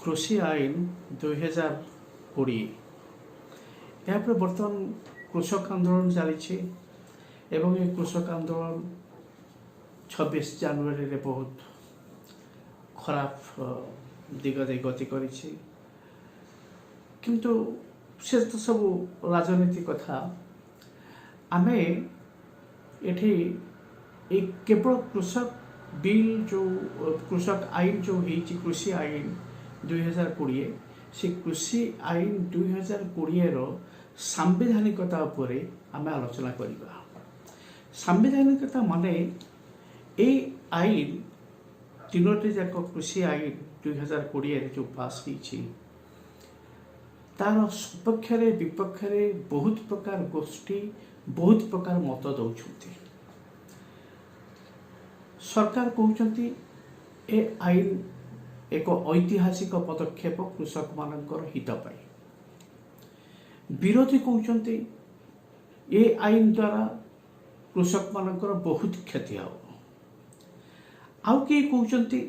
कृषि आईन 2020 यापर बर्तमान कृषक आंदोलन चली एवं ये कृषक आंदोलन 26 जनवरी रे बहुत खराब दिगदे गति करिछि किंतु से तो सब राजनीति कथा आमे एठी एक केवल कृषक बिल जो कृषक आईन जो होइछि कृषि आईन 2020 से कृषि आईन 2020 रो सांविधानिकता उपरे आमे आलोचना करिबा। सांविधानिकता माने ए आईन तीनोटी जाक कृषि आईन 2020 जो पास होइछि तार सपक्ष विपक्ष बहुत प्रकार गोष्ठी बहुत प्रकार मत दौरान सरकार कहते ए आईन एक ऐतिहासिक पदक्षेप कृषक मानकर हित पाई। विरोधी कहते ए आईन द्वारा कृषक मानकर बहुत क्षति हो। आउ किए कहते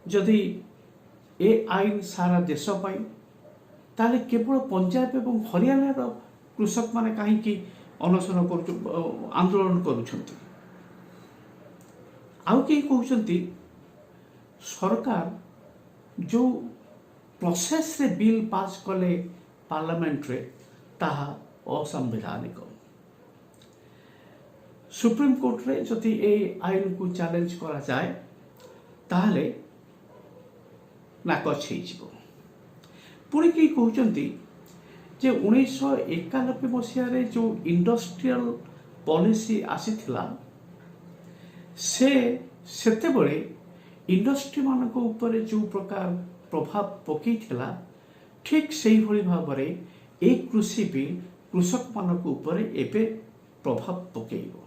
जदि ए आईन सारा देश पाई ताले केवल पंजाब एवं हरियाणा कृषक माने कहीं अनशन कर आंदोलन करुछंती। आउ किए कहते सरकार जो प्रोसेस रे बिल पास कले पार्लियामेंट रे ताहा असंवैधानिक। सुप्रीम कोर्ट रे जदि ए आईन को चैलेंज करा जाए ताहले नाकच हो जिवो। पुणी कि कहते जे 1991 मसीह रे जो इंडस्ट्रियल पॉलिसी आसीथिला से सेते बळे इंडस्ट्री मानक ऊपर जो प्रकार प्रभाव पकई थिला ठीक सही भली भाबरे एक कृषि बिल कृषक मानक ऊपर एबे प्रभाव पकेइबो।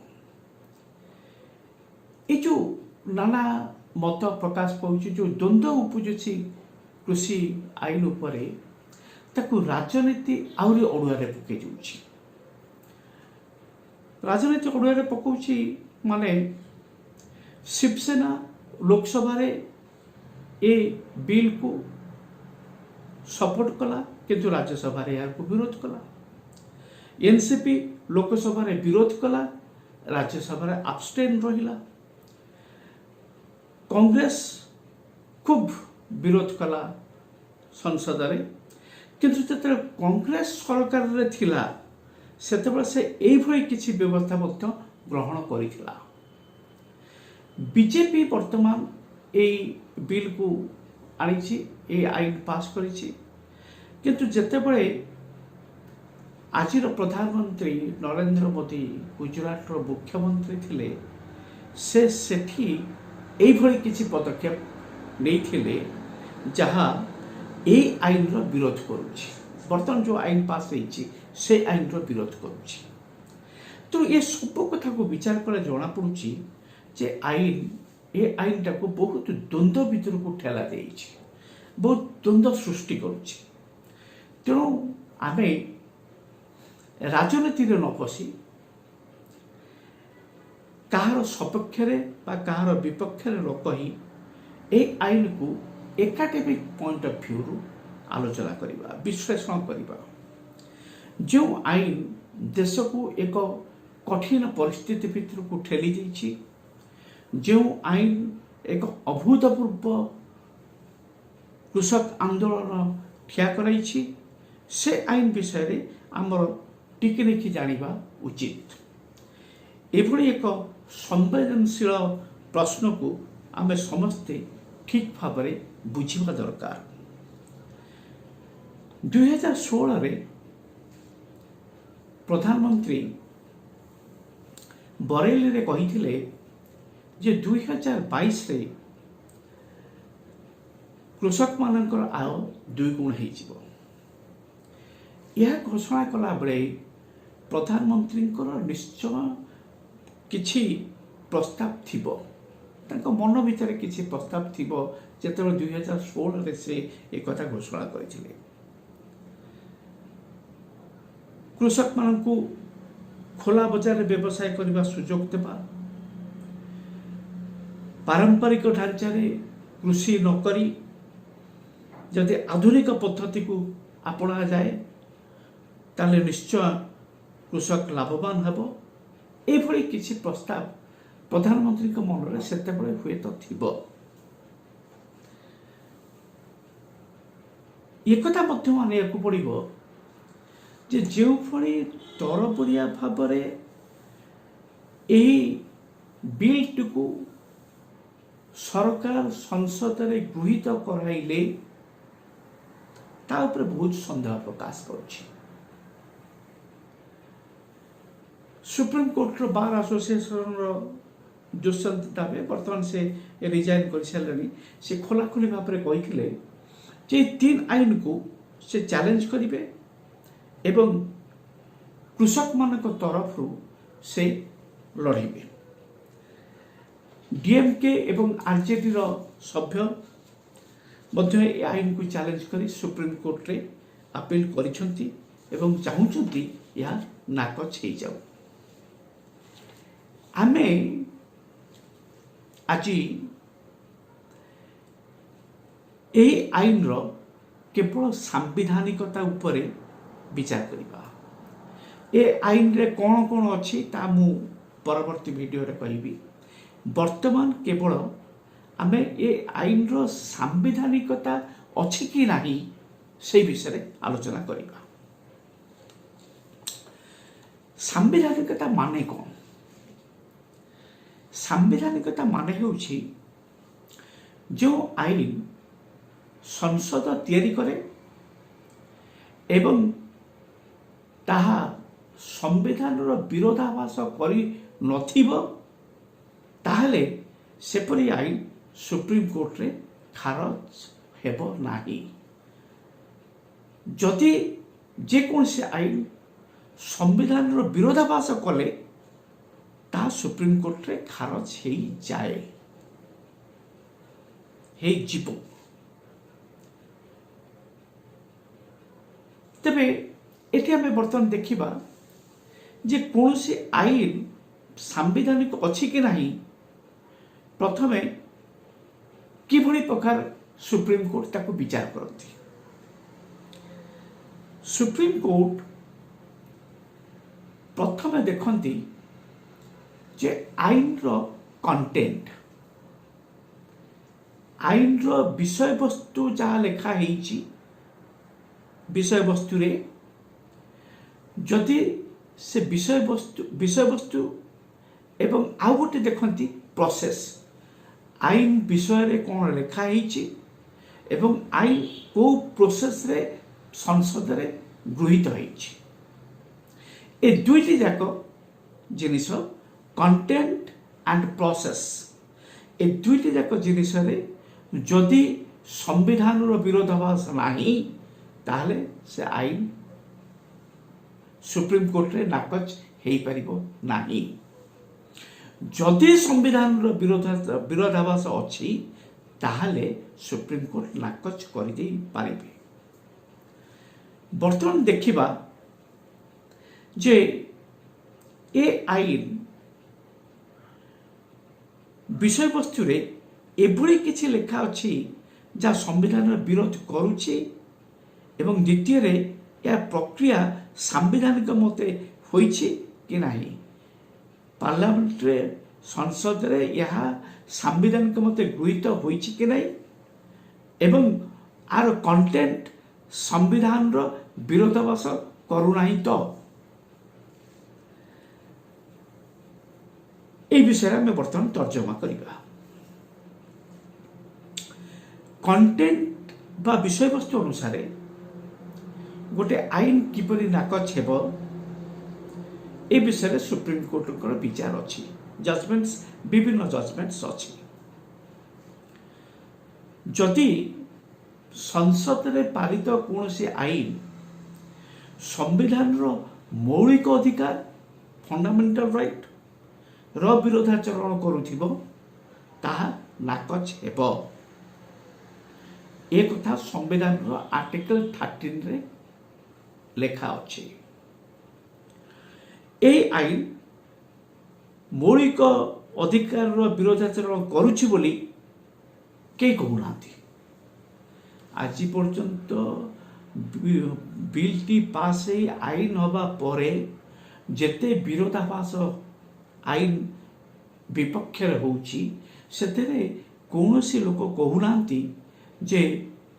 ए जो नाना मत प्रकाश पाउछि जो द्वंद्व उपजुछि कृषि आईन उपरे ताकू राजनीति आउरी अड़ुआरे पकई जाउछि। राजनीति अड़ुआरे पकाउछि माने शिवसेना लोकसभा रे ए बिल को सपोर्ट कला किंतु राज्यसभा रे यार को विरोध कला। एनसीपी लोकसभा रे विरोध कला राज्यसभा रे अब्स्टेन रहिला। कांग्रेस खूब विरोध कला संसद रे किंतु जते कांग्रेस सरकार रे थिला सेते से एई भई किछि व्यवस्था मध्य ग्रहण करिथिला। बीजेपी वर्तमान ए बिल को आनी ए आईन पास करिछि किंतु जेतेबेले आजिर प्रधानमंत्री नरेंद्र मोदी गुजरात रो मुख्यमंत्री थिले से सेठी एई भली किछि पदक्षेप नैथिले जहाँ ए आईन रो विरोध करुछि। वर्तमान जो आईन पास होइछि से आईन रो विरोध करुछि। तो ये सब कथा को विचार कर जना पड़ुछि जे आईन ए आईन टाको बहुत द्वंद्व भीतर को ठेला देइछि बहुत द्वंद्व सृष्टि करुछि। तेणु आमे राजनीति रे न पसी कहार सपक्ष बा कहार विपक्ष न कही ए आईन को एकाडेमिक पॉइंट ऑफ व्यू रु आलोचना करिबा विश्लेषण करिबा। जो आईन देश को एक कठिन परिस्थिति भीतर को ठेली देइछि जो आईन एक अभूतपूर्व कृषक आंदोलन ठिया कराइछि से आईन विषय रे आमर टिके निखि जानिबा उचित। एभली एक संवेदनशील प्रश्न को आमे समस्ते ठीक भाव में बुझिबा दरकार। 2016 रे प्रधानमंत्री बरेली रे कहिथिले जे 2022 रे कृषक मानकर आय 2 गुण हो जिवो। यह घोषणा कला बेले प्रधानमंत्री निश्चय किछि प्रस्ताव थिबो तांको मन भीतर किछि प्रस्ताव थिबो जेतेबेले 2016 रे से एक कथा घोषणा करिथिले। कृषक मानकु खोला बाजार व्यवसाय करने सुजोग देवा पारंपरिक ढांचारे कृषि नकरी जदि आधुनिक पद्धति को अपना जाए ताले निश्चय कृषक लाभवान हेब एभली किसी प्रस्ताव प्रधानमंत्री मन में सेते हुए तो थिबो। एक कथा मध्य मानिया पड़ो जे जो भली तरबरिया भाव बिल टी सरकार संसद में गृहीत कराइले ता ऊपर बहुत संदेह प्रकाश करुछि। सुप्रीम कोर्ट रो बार एसोसिएशन रो दुष्यंत दावे बर्तमान से रिजाइन कर सारे से खोलाखोली भाव में कही जे 3 आईन को से चैलेंज करेंगे एवं कृषक मान तरफ से लड़े। डीएमके एवं आरजेडी रो सभ्य मध्य ए आईन को चैलेंज करी सुप्रीम कोर्ट रे अपील करिसंती एवं चाहूचंती या नाकच हो जाऊ। आमे आज यही आईन रो केवल सांविधानिकता उपरे विचार करिबा। ए आईन रे कौन कौन अच्छी ता मु परवर्ती वीडियो रे कहिबी। वर्तमान केवल आमे ए आईन रो सांविधानिकता अच्छी कि नाही से विषय रे आलोचना करिबा। सांविधानिकता माने कौन? सांविधानिकता माने होछि जो आईन संसद तैयारी करे एवं ताहा संविधान विरोधाभास करी नथिबो ताहले सेपरी आईन सुप्रीम कोर्ट रे खारज हेबो नाही। जदि जे कौन से आईन संविधान विरोधाभास कले ता सुप्रीम कोर्ट रे खारज हे जाए हे जीवो। तेबे एटी आमे बर्तमान देखिबा जे कौन से आईन सांविधानिक अच्छी कि नहीं प्रथमे किभली प्रकार सुप्रीम कोर्ट ताको विचार करती। सुप्रीम कोर्ट प्रथमे देखती जे आईन रो कंटेंट आईन रो विषय वस्तु जहाँ लेखा है विषय वस्तु रे जदि से विषय वस्तु एवं आउ गोटे देखती प्रोसेस आईन विषय रे कौन लेखा है एवं आईन को प्रोसेस रे संसद रे गृहीत होइछि। ए दुईटी जाक जिनिस कंटेंट एंड प्रोसेस ए दुईटी जाक जिनिस रे जदि संविधान रो विरोधाभास नाही ताहले से आईन सुप्रीम कोर्ट रे नाकच हेई परिबो नाही। जदि संविधान रो विरोधाभास अछि ताहले सुप्रीम कोर्ट नाकच करि देई पारिबे। वर्तमान देखिबा जे ए आईन विषय वस्तु रे एभली किछि लेखा अछि जा संविधान विरोध करूछि एवं द्वितीय रे या प्रक्रिया सांविधानिक मते होइछि कि नाही पार्लियामेंट रे संसद रे यह सांविधानिक मते गृहीत होइछि कि नाही एवं आर कंटेंट संविधान रो विरोधाभास करू नाही तो ए विषय में बर्तमान तर्जमा करिबा। कंटेंट बा विषय वस्तु अनुसार गोटे आईन किपरि नाकच हेबो ए विषय में सुप्रीम कोर्ट विचार अच्छी जजमेंट्स विभिन्न जजमेंट्स अच्छी। जदि संसद रे पारित कौन से आईन संविधान रो मौलिक अधिकार फंडामेंटल राइट रो विरोधाचरण करुथिबो ताहा नाकच हेबो। एक कथा संविधान रो आर्टिकल 13 रे लेखा अच्छे। ए आईन मौलिक अधिकार विरोधाचरण करुछि बोली के कहूना। आज पर्यंत बिलटी पास हो आईन हवा परे जेते विरोधाभास आईन विपक्ष होउची सेतेरे कौनसी लोक कहूना जे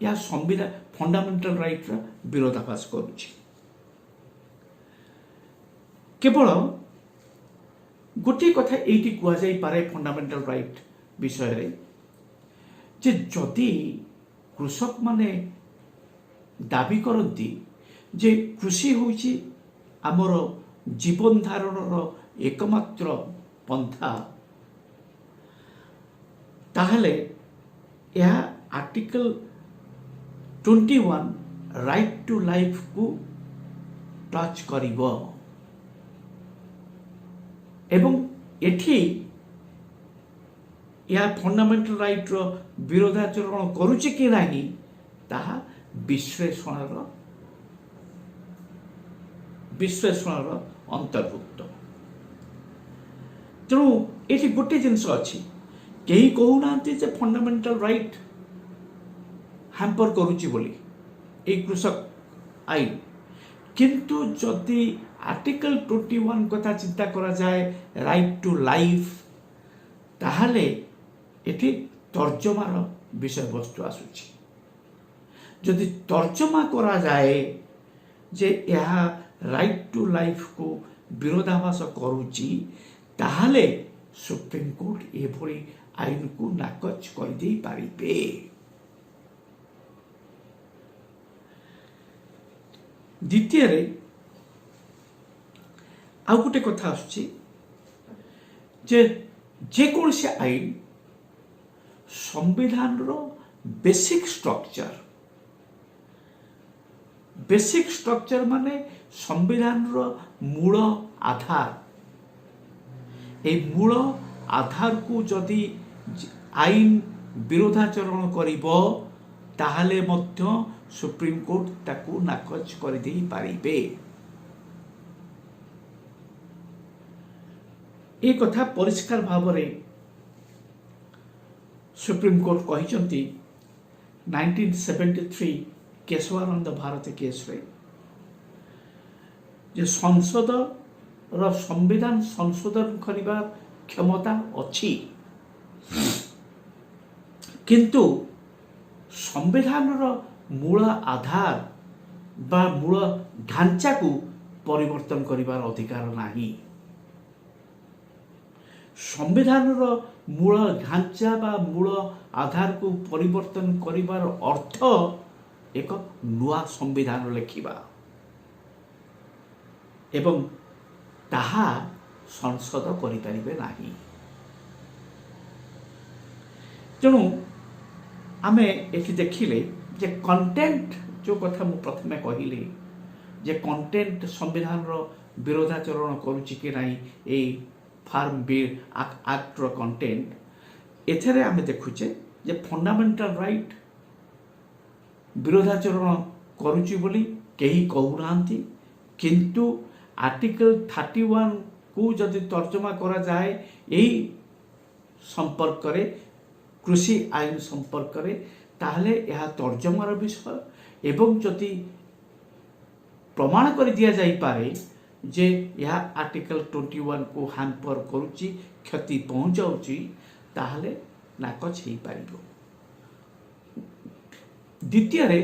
या संविधान फंडामेंटल राइट विरोधाभास करुची। केवल गोटे कथा ये कहुई पारे फंडामेंटल राइट विषय रे जे जदि कृषक माने दाबी करती जे कृषि होउची आमर जीवन धारणर एकमात्र पंथा ताहले यह आर्टिकल 21 राइट टू लाइफ को टच करिवो एवं एठी या फंडामेंटल राइट रो विरोधाचरण करुची कि नहीं ताहा विश्लेषणर अंतर्भुक्त। तेणु ये गोटे जिनस अच्छी कहीं कहूना फंडामेंटल राइट हैम्पर करुची बोली ए कृषक आईन किंतु जदि आर्टिकल 21 कथा चिंता करा जाए राइट टू लाइफ ताहले एठी तर्जमार विषय वस्तु आसुची। जदि तर्जमा करा जाए जे यह राइट टू लाइफ को विरोधाभास करुची ताहले सुप्रीम कोर्ट एभली आईन को नाकच कर दे पारिबे। द्वितीय रे आ गोटे कथा आसुची जे कौन से आईन संविधान रो बेसिक स्ट्रक्चर माने संविधान रो मूल आधार ए मूल आधार को जदि आईन विरोधाचरण करिबो ताहले मध्य सुप्रीम कोर्ट ताकू नाकच कर दे पारिबे। ए कथा परिष्कार भाव रे सुप्रीम कोर्ट कहिसंती 1973 केशवानंद भारती केस रे जे संसद रो संविधान संशोधन करिबार क्षमता अछि किंतु संविधान रो मूल आधार बा मूल ढांचा को परिवर्तन करिबार अधिकार नाही। संविधान रो मूल ढांचा बा मूल आधार को परिवर्तन करिबार अर्थ एक नुआ संविधान लिखिबा एवं ताहा संसद करि परिबे नाही। तेणु आमे एठी देखिले जे कंटेंट जो कथा मु प्रथमे कहिली जे कंटेंट संविधान रो विरोधाचरण करूची कि नाही ए फार्म बिल एक्ट रो कंटेंट एथरे आमे देखुचे जे फंडामेंटल राइट विरोधाचरण करूची बोली केही कहूनांती किंतु आर्टिकल 31 को जदि तर्जमा करा जाए यही संपर्क रे कृषि आईन संपर्क रे ताहले यह तर्जमार विषय एवं जदि प्रमाण कर दिया जाई पारे जे यह आर्टिकल 21 को हैम्पर करुची क्षति पहुंचाउची ताहले नाकच हेई पारिबो। द्वितीय रे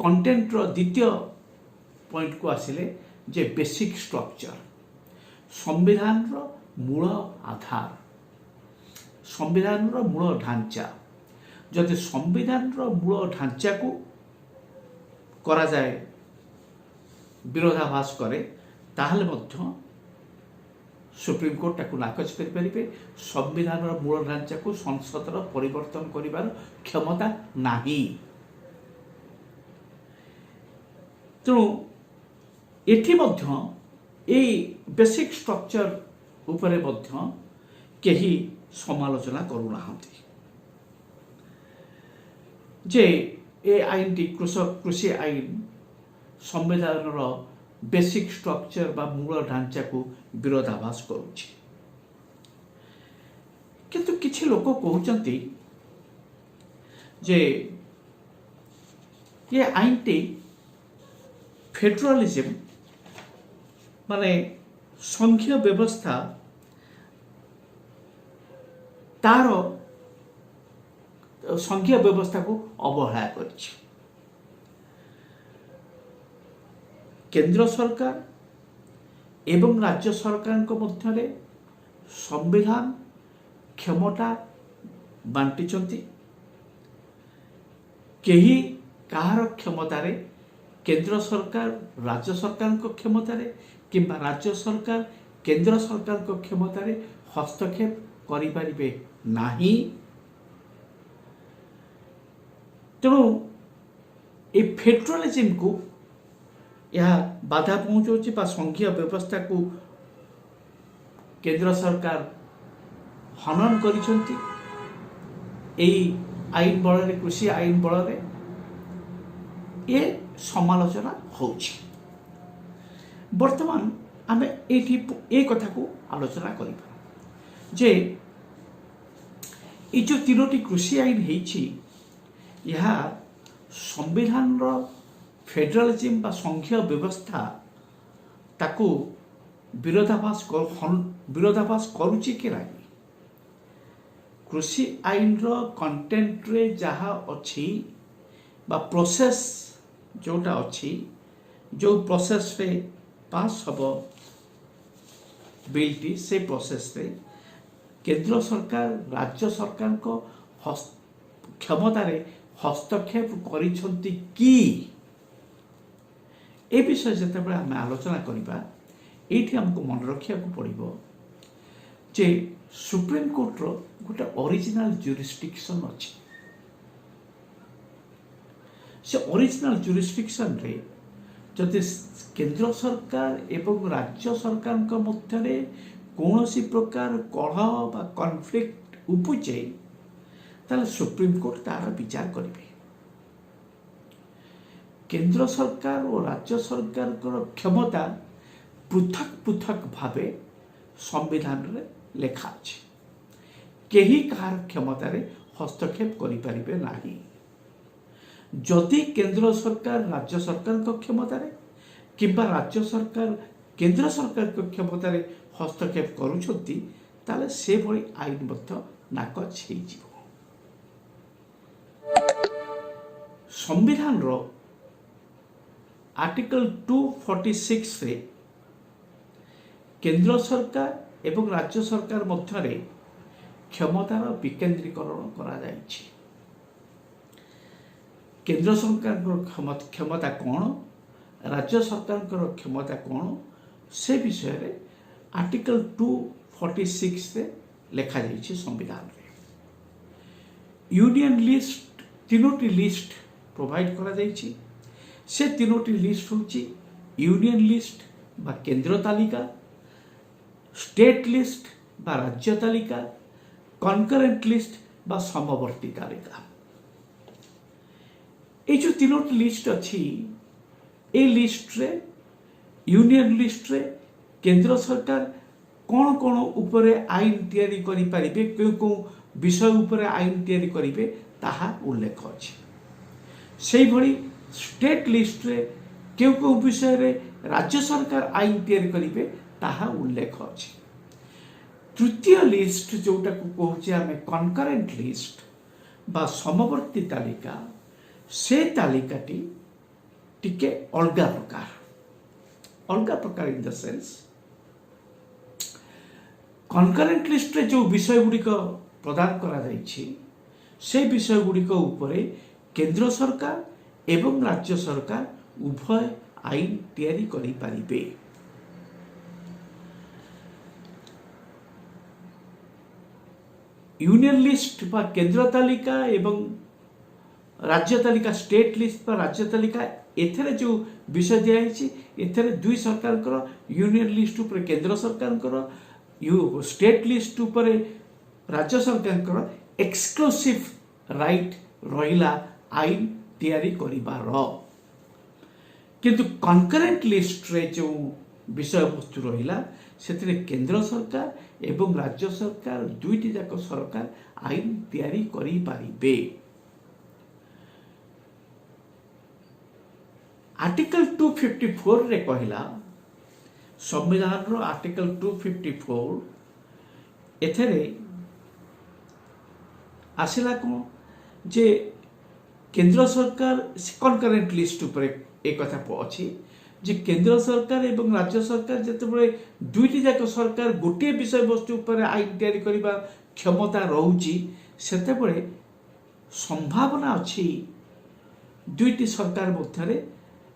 कंटेंट रो द्वितीय पॉइंट को आसिले जे बेसिक स्ट्रक्चर संविधान रो मूल आधार संविधान रो मूल ढांचा जदि संविधान रो मूल ढांचा को करा जाए विरोधाभास करे ताहले मध्य सुप्रीम कोर्ट ताकू नाकच कर परिबे। संविधान रो मूल ढांचा को संसद रो परिवर्तन करिबार क्षमता नाही। तेणु एठी मध्य ए बेसिक स्ट्रक्चर उपरे मध्य केही समालोचना करूनाहांती जे ए आईन टी कृषि आईन संविधान रो बेसिक स्ट्रक्चर बा मूल ढांचा को विरोधाभास करुछि किंतु किछि लोक कहउचंती जे ये आईनटी फेडरालिज्म माने संघीय व्यवस्था तार संघीय व्यवस्था को अवहेला कर केंद्र सरकार एवं राज्य सरकार को मध्य संविधान क्षमता बांटी केही कहार क्षमतारे केंद्र सरकार राज्य सरकार को क्षमतारे किंबा राज्य सरकार केंद्र सरकार को क्षमतारे हस्तक्षेप करि परिबे नाही। तेणु ए फेडरालिज्म को यह बाधा पहुंचाऊँच संघीय व्यवस्था को केंद्र सरकार हनन करिसंती आईन बल कृषि आईन बल ये समालोचना होछि। वर्तमान आम ये कथा को आलोचना करिबा जे ये जो तीनोटी कृषि आईन हेछि यह संविधान रो फेडरालिज्म बा संघीय व्यवस्था ताकू विरोधाभास करुछि कि नहीं। कृषि आईन रो कंटेंट रे जहा अछि बा प्रोसेस जोटा अछि जो प्रोसेस रे पास हबो बिलटी से प्रोसेस रे केंद्र सरकार राज्य सरकार को क्षमता रे हस्तक्षेप करिसंती कि ए विषय जते आम आलोचना करिबा एठी हमको मन रखिया को पड़िबो जे सुप्रीम कोर्ट रो गोटे ओरिजिनल ज्यूरिस्डिक्शन अछि। से ओरिजिनल ज्यूरिस्डिक्शन रे जदि केंद्र सरकार एवं राज्य सरकार मध्य कौनसी प्रकार कलह बा कॉन्फ्लिक्ट उपजे ताले सुप्रीम कोर्ट तार विचार करेंगे। केंद्र सरकार और राज्य सरकार क्षमता पृथक पृथक भावे संविधान रे लेखा अछि। केही कहार क्षमता रे हस्तक्षेप करि परिबे नाही। जदि केंद्र सरकार राज्य सरकार को क्षमता रे किंबा राज्य सरकार केंद्र सरकार को क्षमता रे हस्तक्षेप करूछंती ताले से भली आईन मध्य नाकच हे जीवो। संविधान रो आर्टिकल 246 रे केंद्र सरकार एवं राज्य सरकार मध्य रे क्षमतार विकेंद्रीकरण करा जायछि। केंद्र सरकार क्षमता कौन राज्य सरकार क्षमता कौन से विषय रे आर्टिकल 246 रे लेखा जायछि संविधान रे। यूनियन लिस्ट तीनोटी लिस्ट प्रोवाइड करा जायछि। से तीनोटी लिस्ट होछि यूनियन लिस्ट बा केंद्र तालिका, स्टेट लिस्ट बा राज्य तालिका, कनकरेंट लिस्ट बा समवर्ती तालिका। ये जो तीनोटी लिस्ट अच्छी ए लिस्ट रे यूनियन लिस्ट रे केंद्र सरकार कौन कौन उपरे आईन तैयारी करि परिबे को विषय उपरे आईन तैयारी करिवे ताहा उल्लेख अछि। सेही भली स्टेट लिस्ट रे को विषय रे राज्य सरकार आईन तैयारी करिवे ताहा उल्लेख अछि। तृतीय लिस्ट जोटा को कहूचे आमे कनकरेंट लिस्ट बा समवर्ती तालिका से तालिकाटी टिके अलगा प्रकार in the sense concurrent list रे जो विषय गुड़ी प्रदान करा जायछि से विषय गुड़ी उपरे केंद्र सरकार एवं राज्य सरकार उभय आईन तैयारी करि परिबे। यूनियन लिस्ट बा केंद्र तालिका एवं राज्य तालिका स्टेट लिस्ट बा राज्य तालिका एथरे जो विषय दिया एथरे दुई सरकार यूनियन लिस्ट ऊपर केंद्र सरकार स्टेट लिस्ट ऊपर राज्य सरकार एक्सक्लूसिव राइट रहिला आईन तैयारी करिबार। किंतु कनकरेंट लिस्ट रे जो विषय वस्तु रहिला सेथिरे केंद्र सरकार एवं राज्य सरकार दुईटी जाक सरकार आईन तैयारी करि पारिबे। आर्टिकल 254 रे कहला संविधान रो आर्टिकल 254 एथरे आसिला कौन जे केंद्र सरकार कनकरेंट लिस्ट ऊपर एक कथा अच्छी जे केंद्र सरकार एवं राज्य सरकार जितेबाला दुईटी जाक सरकार गोटे विषय वस्तु पर आईन तैयारी करने क्षमता रोची सेतेबेले संभावना अच्छी दुईटी सरकार मध्य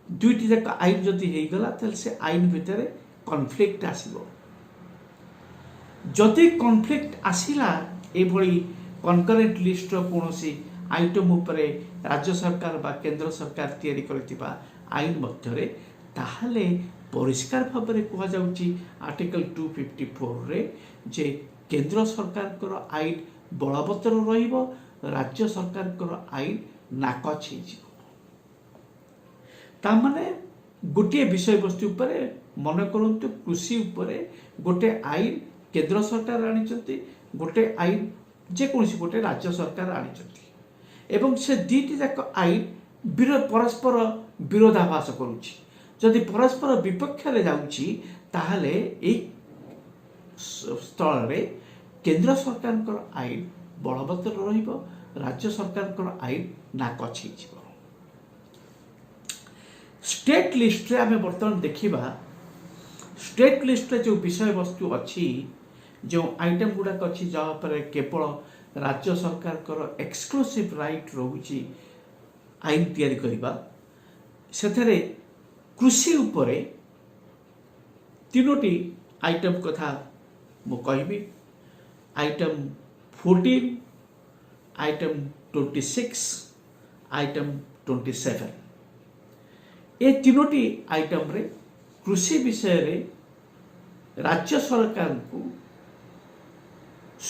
दुईटी जाक आईन जदि होगला ताले से आईन भितर कॉन्फ्लिक्ट आसिबो जदि कॉन्फ्लिक्ट आसिला एभली कनकरेंट लिस्ट कौनसी आइटम उपरे राज्य सरकार बा केंद्र सरकार तैयारी करथिबा आईन मध्यरे ताहले परिष्कार भाव में कह जाउची आर्टिकल 254 रे जे केंद्र सरकार कर आईन बलवत्तर रहिबो राज्य सरकार कर आईन नाकच हो जिवो ता माने गोटे विषय वस्तु उपरे मन करंतु कृषि उपरे गोटे आईन केंद्र सरकार आनिचंती गोटे आईन जे कोनसी गोटे राज्य सरकार आनिचंती एवं से दीटी जाक आईन परस्पर विरोधाभास करुछि जदि परस्पर विपक्ष रे जाउछि ताहले ए स्थल रे केंद्र सरकार कर आईन बलवत्तर रहिबो राज्य सरकार कर आईन नाकच हो स्टेट लिस्ट रे आमे वर्तमान देखिबा स्टेट लिस्ट रे जो विषय वस्तु अच्छी जो आइटम गुड़ाक अच्छी जहाँ पर केवल राज्य सरकार कर एक्सक्लूसिव राइट रोची आईन तैयारी करबा सेथरे कृषि उपरे तीनोटी आइटम कथा मु कहबी आइटम 14 आइटम 26 आइटम 27 ए तीनोटी आइटम रे कृषि विषय रे राज्य सरकार को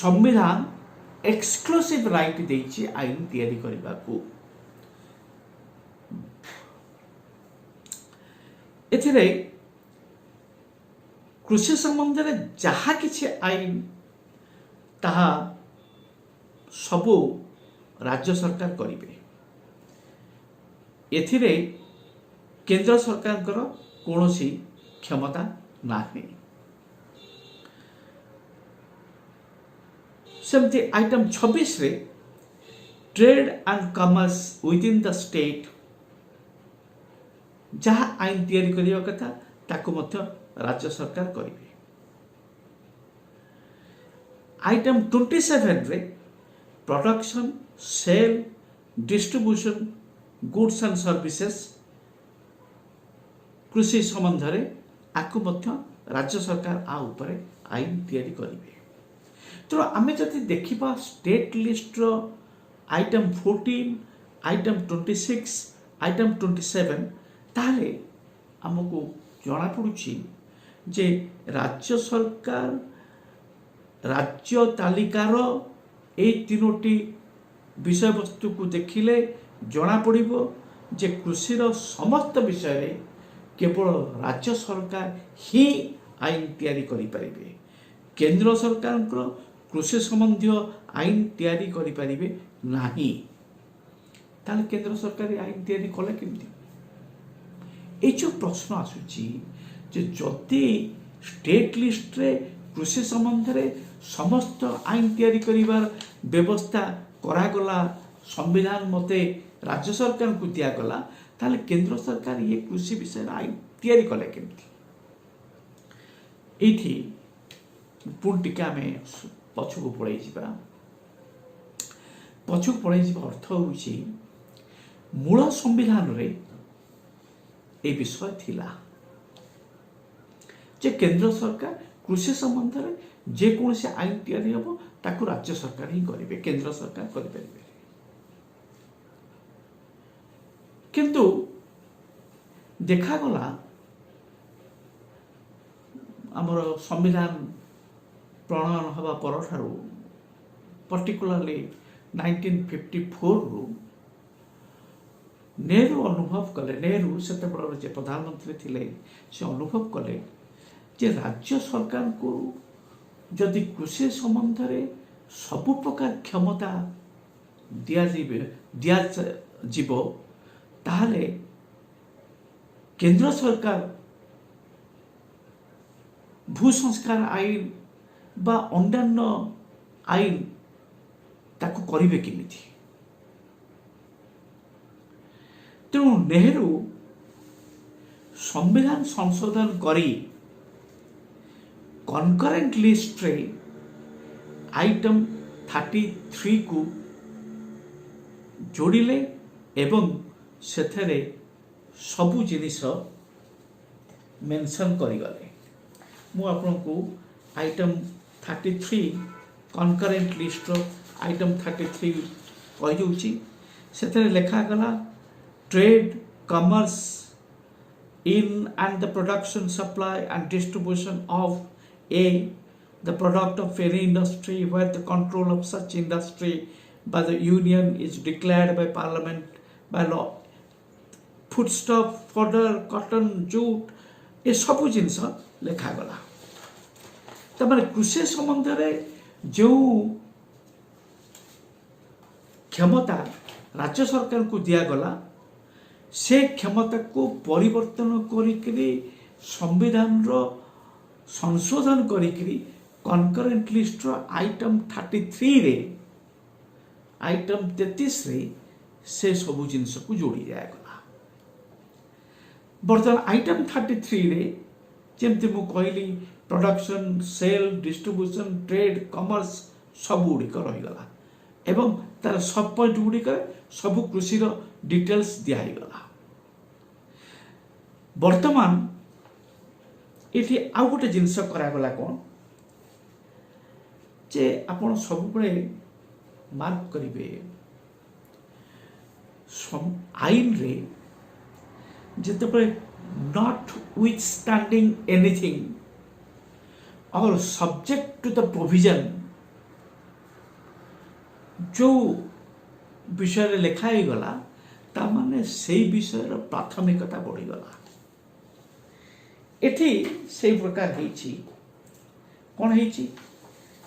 संविधान एक्सक्लूसिव राइट देछि आईन तैयारी करबा को एथिरे कृषि संबंध रे जहा किछि आईन ताहा सबु राज्य सरकार करिवे एथिरे केंद्र सरकार कौनसी क्षमता नाही सेमती आइटम 26 रे trade and commerce with in the state जहाँ आईन तैयारी करिया कथा ताको मध्य राज्य सरकार करिवे आइटम 27 रे production sale distribution goods and services कृषि संबंध रे आकु मध्य राज्य सरकार आ उपरे आईन तैयारी करिवे तो आमे जति देखिबा स्टेट लिस्ट रो आइटम 14 आइटम 26 आइटम 27 ताले हमको जना पड़ुछि जे राज्य सरकार राज्य तालिकार ए तीनोटी विषय वस्तु को देखिले जना पड़िबो जे कृषि रो समस्त विषय रे केवल राज्य सरकार ही आईन तैयारी करि परिबे केंद्र सरकार को कृषि संबंधी आईन तैयारी करि परिबे नाही ताले केंद्र सरकार आईन तैयारी कले केमती ए जो प्रश्न आसुची जे जति स्टेट लिस्ट रे कृषि संबंध रे समस्त आईन तैयारी करिवार व्यवस्था करागला संविधान मते राज्य सरकार को दिया गला ताले केंद्र सरकार ये कृषि विषय आईन तैयारी कले केमती एथि पुण टिका में पछुको पड़े अर्थ होउची मूल संविधान रे ए विषय थिला जे केंद्र सरकार कृषि संबंध रे जे कौन से आईन तैयारी हबो ताकू राज्य सरकार ही करिवे केंद्र सरकार करि परिबे किंतु देखा गला हमर संविधान प्रणयन हवा परठारु पर्टिकुलरली 1954 रु नेहरू अनुभव कले नेहरू सेते बड़ जे प्रधानमंत्री थिले से अनुभव कले जे राज्य सरकार को जदि कृषि संबंध रे सबु प्रकार क्षमता दिया जीवो ताहले केंद्र सरकार भू संस्कार आईन बा अन्यान्य आईन ताकू करिवे केमिति। तेणु नेहरू संविधान संशोधन करी कनकरेंट लिस्ट रे आइटम 33 को जोड़िले एवं सेथरे सबु जिनिस मेंशन करिगले। मु आपनको आइटम 33 कनकरेंट लिस्ट रो आइटम 33 कहि दउची। सेथरे लेखा गला trade commerce in and the production, supply and distribution of the product of any industry where the control of such industry by the union is declared by parliament by law, foodstuff, fodder, cotton, jute ए सब जिनस लेखा गला। तमाने कृषि संबंध में जो क्षमता राज्य सरकार को दिया गला से क्षमता को परिवर्तन करिकरी संविधान रो संशोधन करिकरी कनकरेंट लिस्ट रो आइटम 33 रे आइटम 33 रे से सब जिनस को जोड़ी जाय गला। बर्तमान आइटम 33 रे जेमति मु कहली production, sale, distribution, trade, commerce सब गुड़िक रही गला एवं तार सब पॉइंट गुड़िक सब कृषि रो डिटेल्स दिया गला। वर्तमान ये आउ गोटे जिनस करागला कौन जे आपण सब बड़े मार्क करिवे आईन रे जते बड़े नॉट विथस्टैंडिंग एनीथिंग और सब्जेक्ट टू द प्रोविजन जो विषय लेखाई गला ता माने से विषय प्राथमिकता बढ़ी गला। एठी से प्रकार हेछि कोन हेछि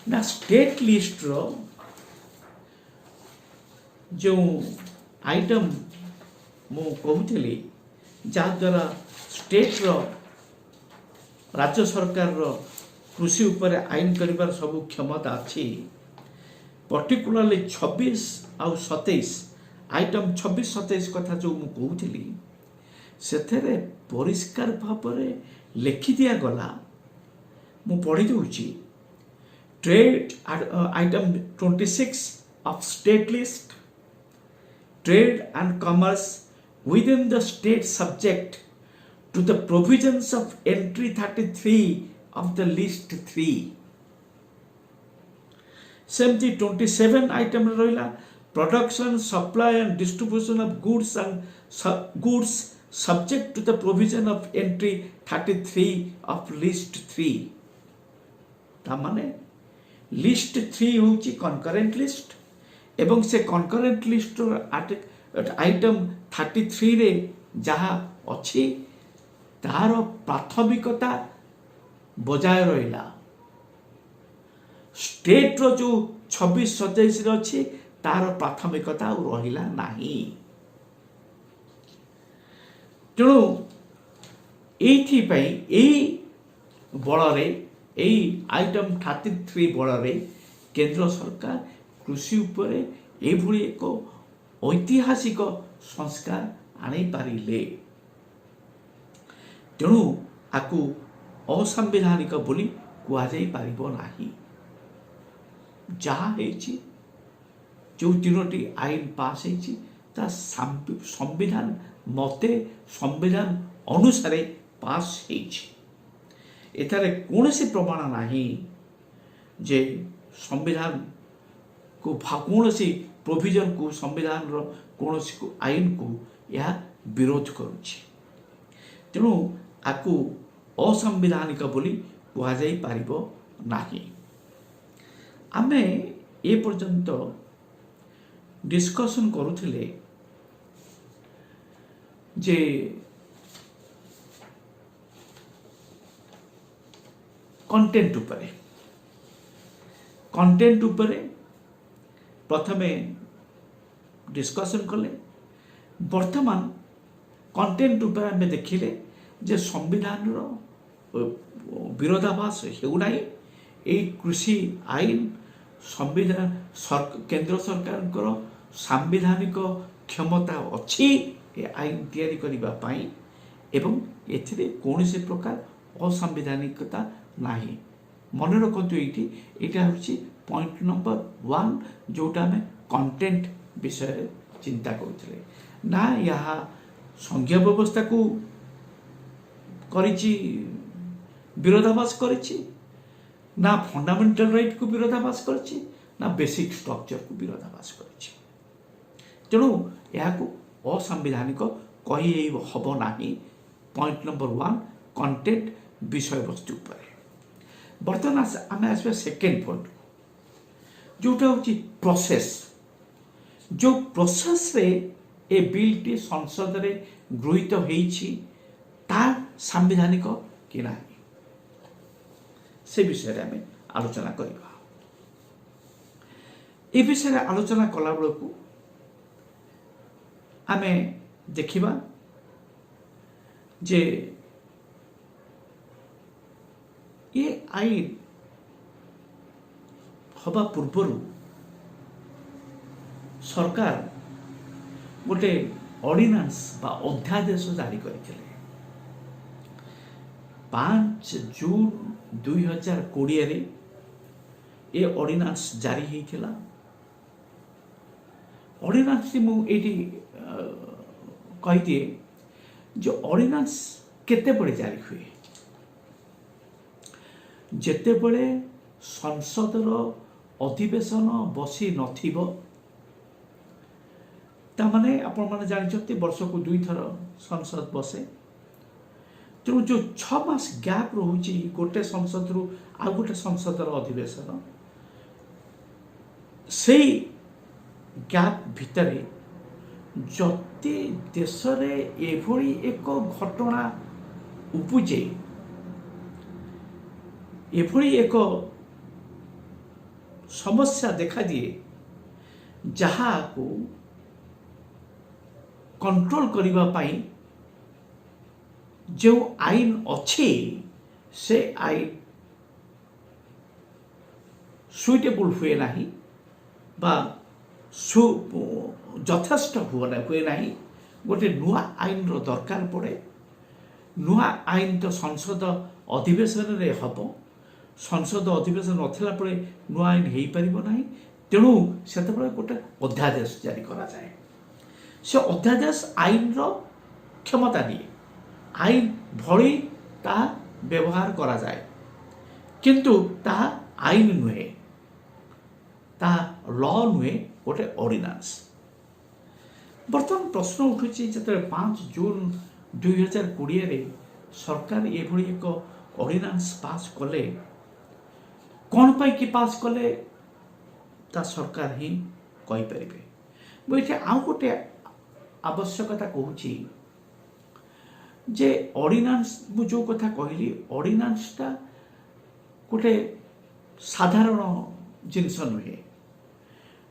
ना स्टेट लिस्ट रो जो आइटम मु कहूली जा द्वारा स्टेट रो राज्य सरकार रो कृषि ऊपर आईन करिवार सब क्षमता अछि। पर्टिकुलरली 26 आउ 27 आइटम 26-27 कथा जो मु कहूली सेथरे परिष्कार भावरे लिखि दिया गला। मु पढ़ी दूची trade item 26 of state list, trade and commerce within the state subject to the provisions of entry 33 of the list 3. सेमती 27 आइटम रहिला production, supply and distribution of goods and goods subject to the provision of entry 33 of list 3. ता माने list 3 होची concurrent list एवं से concurrent list item 33 रे जहा अछि तार प्राथमिकता बजाय रहिला। स्टेट रो जो 26-27 रे अछि तार प्राथमिकता रहिला नाही। तेणु एथि पई एई बଳରେ एई आइटम 33 बଳରେ केंद्र सरकार कृषि उपरे एभଳି एक ऐतिहासिक संस्कार आनी पारिले। तेणु आकु असंवैधानिक बोली कुआ जाई पारिबो नाही। जहा हेछि जो तीनोटी आईन पास हेछि ता संविधान मते संविधान अनुसारे पास हेछि। एथारे कोनोसी प्रमाण नाही जे संविधान को कौनसी प्रोविजन को संविधान रो कौनसी को आईन को यह विरोध करुछि। तेणु आकु असंवैधानिक बोली कुआ जाई पारिबो नाही। आमे ए पर्यंत डिस्कशन करुथिले जे कंटेंट उपरे प्रथमे डिस्कशन कले। वर्तमान कंटेंट ऊपर आम देखिले जे संविधान विरोधाभास होना कृषि आईन संविधान केंद्र सरकार सांविधानिक क्षमता अच्छी ए आईन तैयारी करबा पाई एवं एथिरे कौनसी प्रकार असंवैधानिकता नाही। मन रखु ये हूँ पॉइंट नंबर 1 जोटा आम कंटेंट विषय चिंता करुले ना यहाँ संघीय व्यवस्था को करिछि विरोधाभास करिछि ना फंडामेंटल राइट को विरोधाभास करिछि ना बेसिक स्ट्रक्चर को विरोधाभास करिछि। तेणु यह असंवैधानिक कही हम ना। पॉइंट नंबर 1 कंटेंट विषय वस्तु पर बर्तमान आम आस सेकेंड पॉइंट जोटा हूँ प्रोसेस जो प्रोसेस रे ए बिल टी संसद रे गृहीत होईछि तार संवैधानिक कि ना से विषय आम आलोचना करबा। ए विषय आलोचना कला बेलू आम देखिबा जे ये आईन हवा पूर्वर सरकार गोटे ऑर्डिनेंस बा अध्यादेश जारी करथिले 5 जून 2020 रे ये ऑर्डिनेंस जारी होइथिला। ऑर्डिनेंस मु एटी कहि दिए जो ऑर्डिनेंस केते बड़े जारी हुए जेते बड़े संसदर अधिवेशन बसी नथिबो तामाने आपण माने जानछथि वर्ष को 2 थर संसद बसे। तेणु जो 6 मास गैप रोची गोटे संसद रु आ गोटे संसदर अधिवेशन से गैप भितरे जति देश रे एभली एक घटना उपजे एभली एक समस्या देखा दिए जहाँ को कंट्रोल करिबा पाई जो आईन अच्छी से आईन सुइटेबल हुए नहीं बा यथेष्ट हुए नहीं गोटे नुआ आईन रो दरकार पड़े। नुआ आईन तो संसद अधिवेशन रे हबो संसद अधिवेशन नथिला पड़े नुआ आईन हेई परिबो नाही। तेणु सेते गोटे अध्यादेश जारी करा जाए से अध्यादेश आईन रो क्षमता दिए आईन भली ता व्यवहार करा जाए किंतु ता आईन नुहे ता लॉ नुहे गोटे ऑर्डिनेंस। बर्तमान प्रश्न उठुची जते 5 जून 2020 रे सरकार ये भली एक ऑर्डिनेंस पास कले कौन पाई कि पास कले ता सरकार ही कहि परिबे। मुझे आउ गोटे आवश्यकता कहूची जे ऑर्डिनेंस मु जो कथा कहली ऑर्डिनेंस ता गोटे साधारण जिनस नुहे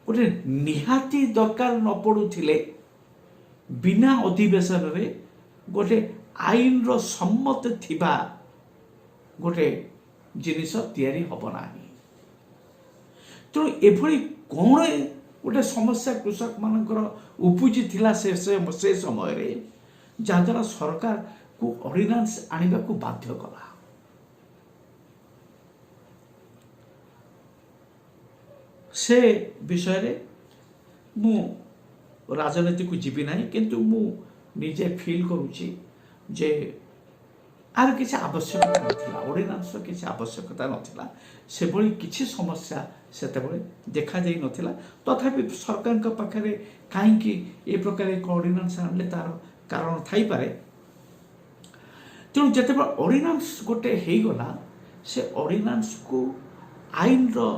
गोटे निहाती दरकार न पड़ुथिले बिना अधिवेशन रे गोटे आईन रो सम्मत थिबा गोटे जिनिस तैयारी हब नाही। तेणु एभली कौन गोटे समस्या कृषक मानकर उपजी थिला से समय रे जहाद्वारा सरकार को ऑर्डिनेंस आनिबा को बाध्य कला। से विषय रे मु राजनीति को जीवी नहीं किंतु मु निजे फील करूची जे आर किसी आवश्यकता नथिला ऑर्डिनेंस किसी आवश्यकता नथिला से भली किसी समस्या सेते बळे देखा जाई नथिला। तथापि सरकार का पाखरे काहे कि ए प्रकार एक ऑर्डिनेंस आनले तार कारण थाई पारे। तेणु जते ऑर्डिनेंस गोटे हेई गला से ऑर्डिनेंस को आईन रो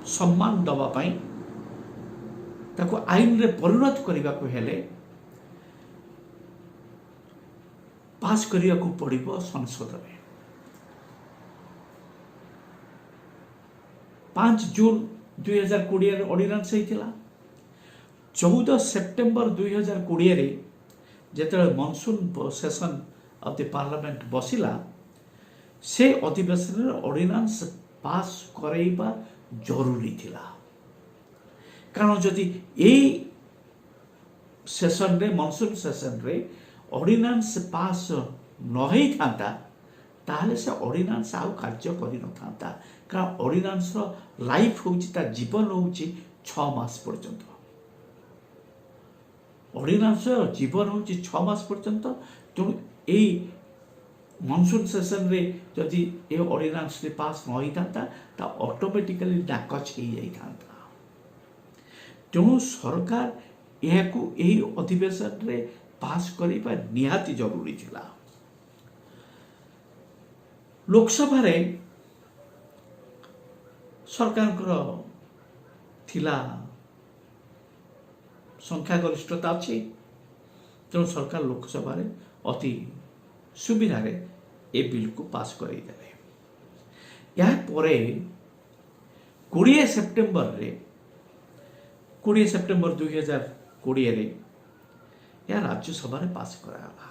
सम्मान दबा पाई ताको आईन रे परिणत करिबा को हेले पास करिया को पड़िबो संसद में। 5 जून 2020 ऑर्डिनेंस हेतिला 14 ସେପ୍ଟେମ୍ବର 2020 ଯେତେବେଳେ monsoon session of the parliament ବସିଲା, ସେ ଅଧିବେଶନରେ ଅର୍ଡିନାନ୍ସ ପାସ୍ କରାଇବା ଜରୁରୀ ଥିଲା। କାରଣ ଯଦି ଏଇ ସେସନରେ ମନସୁନ ସେସନରେ ଅର୍ଡିନାନ୍ସ ପାସ୍ ନ ହେଇଥାନ୍ତା ତାହେଲେ ସେ ଅର୍ଡିନାନ୍ସ ଆଉ କାର୍ଯ୍ୟ କରିନଥାନ୍ତା। କାରଣ ଅର୍ଡିନାନ୍ସର ଲାଇଫ ହେଉଛି, ତା ଜୀବନ ହେଉଛି 6 ମାସ ପର୍ଯ୍ୟନ୍ତ। ଅର୍ଡିନାନ୍ସର ଜୀବନ ହେଉଛି 6 ମାସ ପର୍ଯ୍ୟନ୍ତ। ତେଣୁ ଏଇ ମନସୁନ ସେସନରେ ଯଦି ଏ ଅର୍ଡିନାନ୍ସଟି ପାସ୍ ନ ହେଇଥାନ୍ତା ତା ଅଟୋମେଟିକାଲି ନାକଚ ହେଇଯାଇଥାନ୍ତା। ତେଣୁ ସରକାର ଏହାକୁ ଏହି ଅଧିବେଶନରେ ପାସ୍ କରିବା ନିହାତି ଜରୁରୀ ଥିଲା। ଲୋକସଭାରେ ସରକାରଙ୍କର ଥିଲା ସଂଖ୍ୟାଗରିଷ୍ଠତା ଅଛି, ତେଣୁ ସରକାର ଲୋକସଭାରେ ଅତି ସୁବିଧାରେ ଏ ବିଲ୍କୁ ପାସ୍ କରାଇଦେଲେ। ଏହାପରେ 20 ସେପ୍ଟେମ୍ବର 2020 ଏହା ରାଜ୍ୟସଭାରେ ପାସ୍ କରାଗଲା।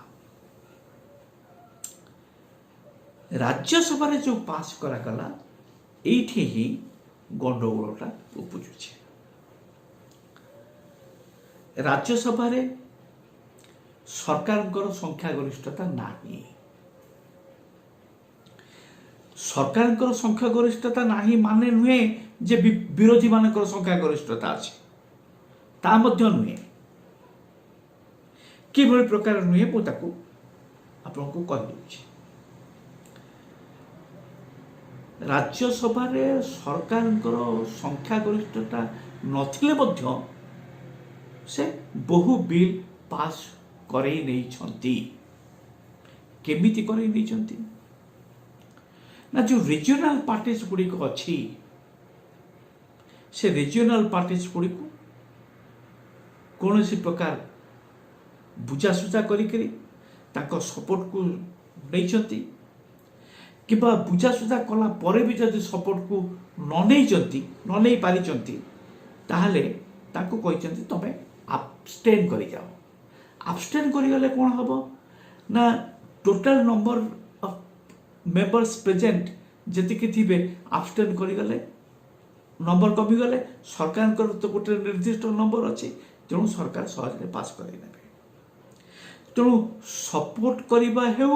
ରାଜ୍ୟସଭାରେ ଯେଉଁ ପାସ୍ କରାଗଲା, ଏଇଠି ହିଁ ଗଣ୍ଡଗୋଳଟା ଉପୁଜୁଛି। ରାଜ୍ୟସଭାରେ ସରକାରଙ୍କର ସଂଖ୍ୟାଗରିଷ୍ଠତା ନାହିଁ। ସରକାରଙ୍କର ସଂଖ୍ୟାଗରିଷ୍ଠତା ନାହିଁ ମାନେ ନୁହେଁ ଯେ ବିରୋଧୀ ମାନଙ୍କର ସଂଖ୍ୟାଗରିଷ୍ଠତା ଅଛି, ତା ମଧ୍ୟ ନୁହେଁ। କିଭଳି ପ୍ରକାର ନୁହେଁ ମୁଁ ତାକୁ ଆପଣଙ୍କୁ କହିଦେଉଛି। ରାଜ୍ୟସଭାରେ ସରକାରଙ୍କର ସଂଖ୍ୟାଗରିଷ୍ଠତା ନଥିଲେ ମଧ୍ୟ ସେ ବହୁ ବିଲ୍ ପାସ୍ କରାଇ ନେଇଛନ୍ତି। କେମିତି କରାଇ ନେଇଛନ୍ତି ନା, ଯେଉଁ ରିଜିଓନାଲ ପାର୍ଟିଜ ଗୁଡ଼ିକ ଅଛି, ସେ ରିଜିଓନାଲ ପାର୍ଟିଜ ଗୁଡ଼ିକୁ କୌଣସି ପ୍ରକାର ବୁଝାସୁଝା କରିକରି ତାଙ୍କ ସପୋର୍ଟକୁ ନେଇଛନ୍ତି, କିମ୍ବା ବୁଝାସୁଝା କଲା ପରେ ବି ଯଦି ସପୋର୍ଟକୁ ନ ନେଇ ପାରିଛନ୍ତି ତାହେଲେ ତାଙ୍କୁ କହିଛନ୍ତି ତମେ ଆବଷ୍ଟେନ୍ କରିଯାଅ। ଆବଷ୍ଟେନ୍ କରିଗଲେ କ'ଣ ହେବ ନା, total number of members present ଯେତିକି ଥିବେ ଆବଷ୍ଟେନ୍ କରିଗଲେ ନମ୍ବର କମିଗଲେ ସରକାରଙ୍କର ତ ଗୋଟେ ନିର୍ଦ୍ଦିଷ୍ଟ ନମ୍ବର ଅଛି, ତେଣୁ ସରକାର ସହଜରେ ପାସ୍ କରାଇ ନେବେ। ତେଣୁ ସପୋର୍ଟ କରିବା ହେଉ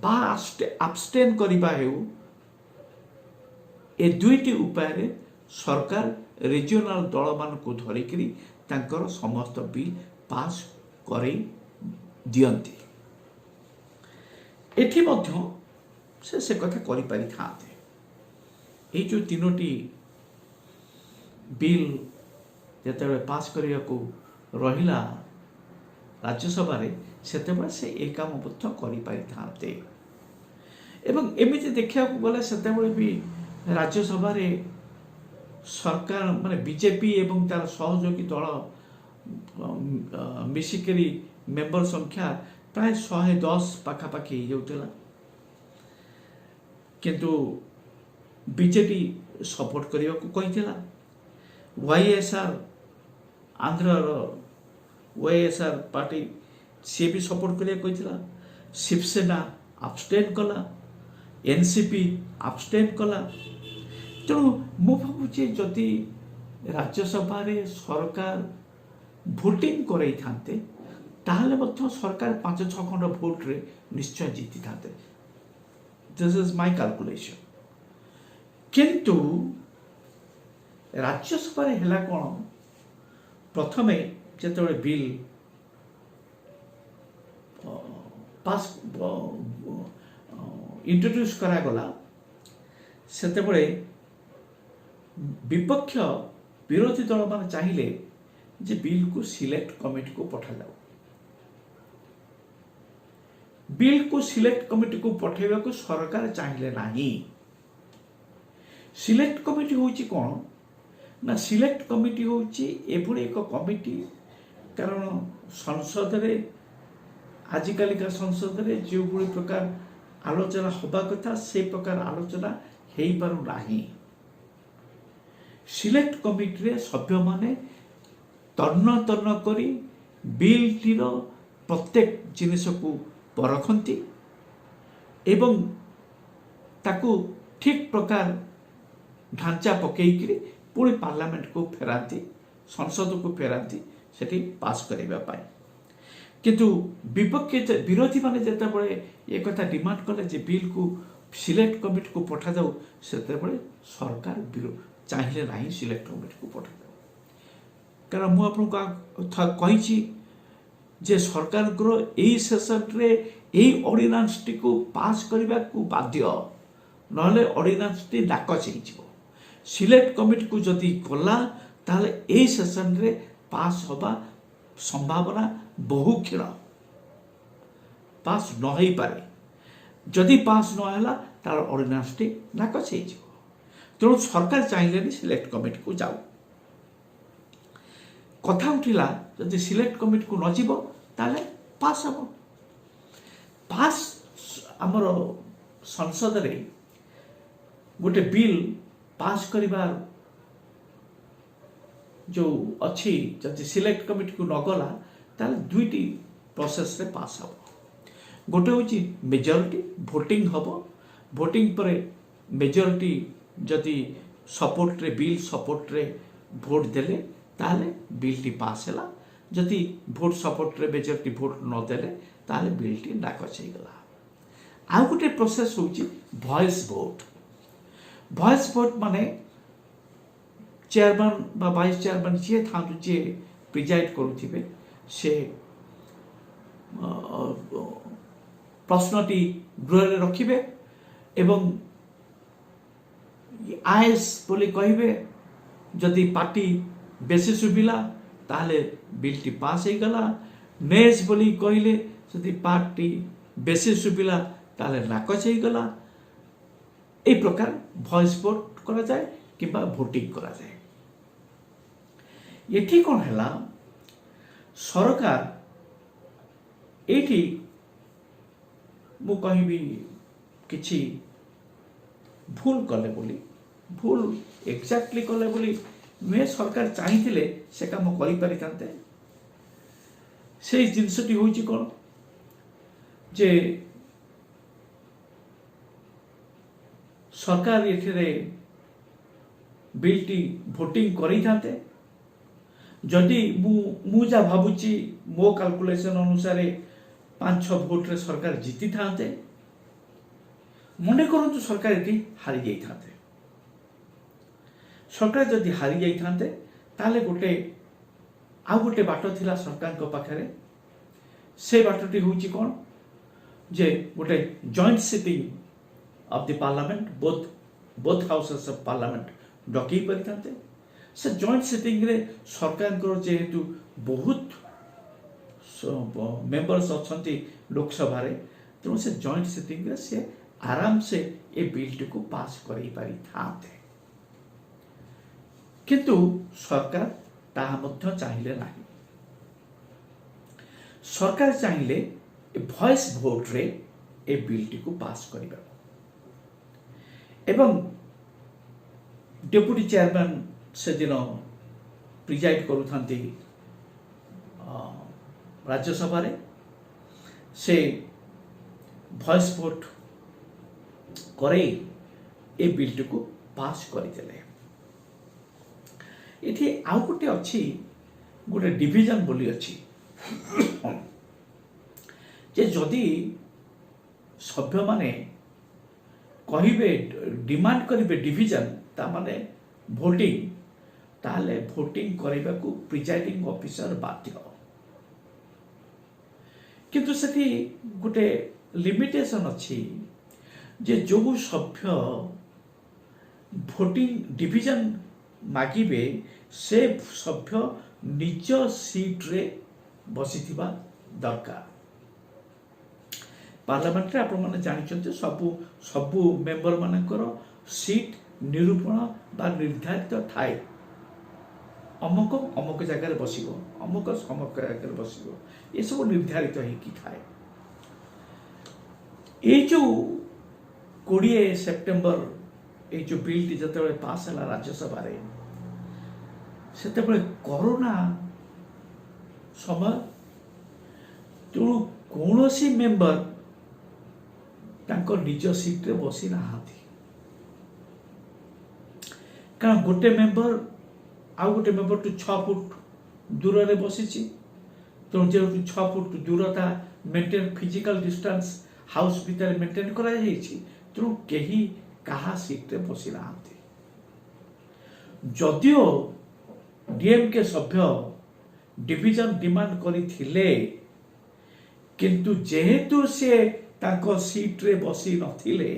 ବା ଆବଷ୍ଟେନ୍ କରିବା ହେଉ, ଏ ଦୁଇଟି ଉପାୟରେ ସରକାର ରିଜିଓନାଲ ଦଳମାନଙ୍କୁ ଧରିକିରି ତାଙ୍କର ସମସ୍ତ ବିଲ୍ ପାସ୍ କରାଇ ଦିଅନ୍ତି। ଏଠି ମଧ୍ୟ ସେ କଥା କରିପାରିଥାନ୍ତେ। ଏଇ ଯେଉଁ 3ଟି ବିଲ୍ ଯେତେବେଳେ ପାସ୍ କରିବାକୁ ରହିଲା ରାଜ୍ୟସଭାରେ, ସେତେବେଳେ ସେ ଏ କାମ ମଧ୍ୟ କରିପାରିଥାନ୍ତେ। ଏବଂ ଏମିତି ଦେଖିବାକୁ ଗଲେ ସେତେବେଳେ ବି ରାଜ୍ୟସଭାରେ ସରକାର ମାନେ ବିଜେପି ଏବଂ ତାର ସହଯୋଗୀ ଦଳ ମିଶିକରି ମେମ୍ବର ସଂଖ୍ୟା ପ୍ରାୟ 110 ପାଖାପାଖି ହେଇଯାଉଥିଲା। କିନ୍ତୁ ବିଜେପି ସପୋର୍ଟ କରିବାକୁ କହିଥିଲା। YSR ଆନ୍ଧ୍ରର YSR ପାର୍ଟି ସିଏ ବି ସପୋର୍ଟ କରିବାକୁ କହିଥିଲା। ଶିବସେନା ଆବଷ୍ଟେନ୍ କଲା, NCP ଆବଷ୍ଟେନ୍ କଲା। ତେଣୁ ମୁଁ ଭାବୁଛି ଯଦି ରାଜ୍ୟସଭାରେ ସରକାର ଭୋଟିଂ କରାଇଥାନ୍ତେ ତାହେଲେ ମଧ୍ୟ ସରକାର 5-6 ଖଣ୍ଡ ଭୋଟରେ ନିଶ୍ଚୟ ଜିତିଥାନ୍ତେ। This is my calculation. କିନ୍ତୁ ରାଜ୍ୟସଭାରେ ହେଲା କ'ଣ, ପ୍ରଥମେ ଯେତେବେଳେ ବିଲ୍ ପାସ୍ ଇଣ୍ଟ୍ରୋଡ୍ୟୁସ୍ କରାଗଲା, ସେତେବେଳେ ବିରୋଧୀ ଦଳମାନେ ଚାହିଁଲେ ଯେ ବିଲ୍କୁ ସିଲେକ୍ଟ କମିଟିକୁ ପଠାଯାଉ। ବିଲ୍କୁ ସିଲେକ୍ଟ କମିଟିକୁ ପଠାଇବାକୁ ସରକାର ଚାହିଁଲେ ନାହିଁ। ସିଲେକ୍ଟ କମିଟି ହେଉଛି କ'ଣ ନା, ସିଲେକ୍ଟ କମିଟି ହେଉଛି ଏଭଳି ଏକ କମିଟି, କାରଣ ସଂସଦରେ ଆଜିକାଲିକା ସଂସଦରେ ଯେଉଁଭଳି ପ୍ରକାର ଆଲୋଚନା ହେବା କଥା ସେ ପ୍ରକାର ଆଲୋଚନା ହେଇପାରୁନାହିଁ। ସିଲେକ୍ଟ କମିଟିରେ ସଭ୍ୟମାନେ ତନ୍ନ ତନ୍ନ କରି ବିଲ୍ଟିର ପ୍ରତ୍ୟେକ ଜିନିଷକୁ ପରଖନ୍ତି ଏବଂ ତାକୁ ଠିକ୍ ପ୍ରକାର ଢାଞ୍ଚା ପକେଇକିରି ପୁଣି ପାର୍ଲାମେଣ୍ଟକୁ ଫେରାନ୍ତି, ସଂସଦକୁ ଫେରାନ୍ତି ସେଠି ପାସ୍ କରିବା ପାଇଁ। କିନ୍ତୁ ବିରୋଧୀ ମାନେ ଯେତେବେଳେ ଏ କଥା ଡିମାଣ୍ଡ କଲେ ଯେ ବିଲ୍କୁ ସିଲେକ୍ଟ କମିଟିକୁ ପଠାଯାଉ, ସେତେବେଳେ ସରକାର ଚାହିଁଲେ ନାହିଁ ସିଲେକ୍ଟ କମିଟିକୁ ପଠାଯାଉ। କାରଣ ମୁଁ ଆପଣଙ୍କୁ କହିଛି ଯେ ସରକାରଙ୍କର ଏଇ ସେସନରେ ଏଇ ଅର୍ଡିନାନ୍ସଟିକୁ ପାସ୍ କରିବାକୁ ବାଧ୍ୟ, ନହେଲେ ଅର୍ଡିନାନ୍ସଟି ନାକଚ ହେଇଯିବ। ସିଲେକ୍ଟ କମିଟିକୁ ଯଦି ଗଲା ତାହେଲେ ଏଇ ସେସନରେ ପାସ୍ ହେବା ସମ୍ଭାବନା ବହୁ କ୍ଷୀଣ, ପାସ୍ ନ ହେଇପାରେ। ଯଦି ପାସ୍ ନ ହେଲା ତାର ଅର୍ଡିନାନ୍ସଟି ନାକଚ ହେଇଯିବ। ତେଣୁ ସରକାର ଚାହିଁଲେନି ସିଲେକ୍ଟ କମିଟିକୁ ଯାଉ। କଥା ଉଠିଲା ଯଦି ସିଲେକ୍ଟ କମିଟିକୁ ନ ଯିବ ତାହେଲେ ପାସ୍ ହେବ। ପାସ୍ ଆମର ସଂସଦରେ ଗୋଟେ ବିଲ୍ ପାସ୍ କରିବାର ଯେଉଁ ଅଛି, ଯଦି ସିଲେକ୍ଟ କମିଟିକୁ ନ ଗଲା ତାହେଲେ ଦୁଇଟି ପ୍ରୋସେସରେ ପାସ୍ ହେବ। ଗୋଟେ ହେଉଛି ମେଜରିଟି, ଭୋଟିଂ ହେବ। ଭୋଟିଂ ପରେ ମେଜରିଟି ଯଦି ସପୋର୍ଟରେ ବିଲ୍ ସପୋର୍ଟରେ ଭୋଟ୍ ଦେଲେ ତାହେଲେ ବିଲ୍ଟି ପାସ୍ ହେଲା। ଯଦି ଭୋଟ୍ ସପୋର୍ଟରେ ମେଜରିଟି ଭୋଟ୍ ନଦେଲେ ତାହେଲେ ବିଲ୍ଟି ନାକଚ ହେଇଗଲା। ଆଉ ଗୋଟେ ପ୍ରୋସେସ୍ ହେଉଛି ଭଏସ୍ ଭୋଟ୍। ଭଏସ୍ ଭୋଟ୍ ମାନେ ଚେୟାରମ୍ୟାନ୍ বা ଭାଇସ୍ ଚେୟାରମ୍ୟାନ୍ ଯିଏ ଥାଆନ୍ତୁ, ଯିଏ ପ୍ରିଜାଇଡ୍ କରୁଥିବେ, ସେ ପ୍ରଶ୍ନଟି ଗୃହରେ ରଖିବେ ଏବଂ ଆଏସ୍ ବୋଲି କହିବେ। ଯଦି ପାର୍ଟି ବେଶୀ ଶୁଭିଲା ତାହେଲେ ବିଲ୍ଟି ପାସ୍ ହେଇଗଲା। ନେଜ୍ ବୋଲି କହିଲେ ଯଦି ପାର୍ଟି ବେଶୀ ଶୁଭିଲା ତାହେଲେ ନାକଚ ହେଇଗଲା। এই প্রকার ভয়েস ভোট করা যায় কিংবা ভোটিং করা যায়। এটি কোন হেলা সরকার এইটি মু কহিবি কিছু ভুল কলে বলি, ভুল এক্সাক্টলি কলে বলি নুহে। সরকার চাইলে সে কাম করে পারিথান্তে। সেই জিনিসটি হচ্ছে কোন যে सरकार एठिरे बिलटी भोटिंग करी थाते। जदि मु जा भाबुची मो कैलकुलेशन अनुसार 5-6 भोट रे सरकार जीति थाते। मने करंतु सरकार एठी हारि जाई थाते। सरकार जदि हारि जाई थाते ताले गोटे बाट थिला सरकार को पाखरे। से बाटटी होची कोन जे गोटे joint sitting of the parliament, both houses of parliament Dakai परिथाते। से जॉइंट सिटिंग रे सरकार को जेहेतु बहुत मेंबर्स अच्छी लोकसभा रे, तेणु से जॉइंट सिटिंग रे से आराम से ए बिल को पास करेई पारि थाते। किंतु सरकार ताहा मध्य चाहिले नाही। सरकार चाहिले वॉइस भोट रे ए बिल को पास करिबा एवं डेप्यूटी चेयरमैन से दिन प्रिजाइड करुथांती राज्यसभा रे। से वॉइस भोट करे ए बिल को पास करदेले। एठी आउ गोटे अच्छी गोटे डिविजन बोली अच्छी जे जदि सभ्य माने कहिबे डिमांड करिबे डिविजन ता माने भोटिंग, ताले भोटिंग करबा को प्रिजाइडिंग ऑफिसर बाध्य। किंतु सेठी गोटे लिमिटेशन अछि जे जो सभ्य भोटिंग डिविजन मागिबे से सभ्य निज सीट रे बसिथिबा दरकार। पार्लियामेंट रे आपण माने जानिछन्ते सबु मेंबर मानकर सीट निरूपण बा निर्धारित थाए। अमुक अमुक जगह बसिबो, अमुक अमुक जगह बसिबो, ये सब निर्धारित होइकी थाए। ये जो 20 सेप्टेम्बर ये जो बिल टी जते पास हला राज्यसभा रे, सेते कोरोना समय तेणु कौन सी मेंबर तांको निज सीट रे बसी नहांती कारण गोटे मेंबर आउ गोटे मेंबर टू 6 फुट दूर रे बसी तेणु जेहेतु 6 फुट दूरता मेंटेन फिजिकल डिस्टेंस हाउस भीतर मेंटेन करा जायछि तेणु केही कहा सीट रे बसी नहांती जदियो डीएमके सभ्य डिविजन डिमांड करिथिले किंतु जेहेतु से तांको सीट रे बसी नथिले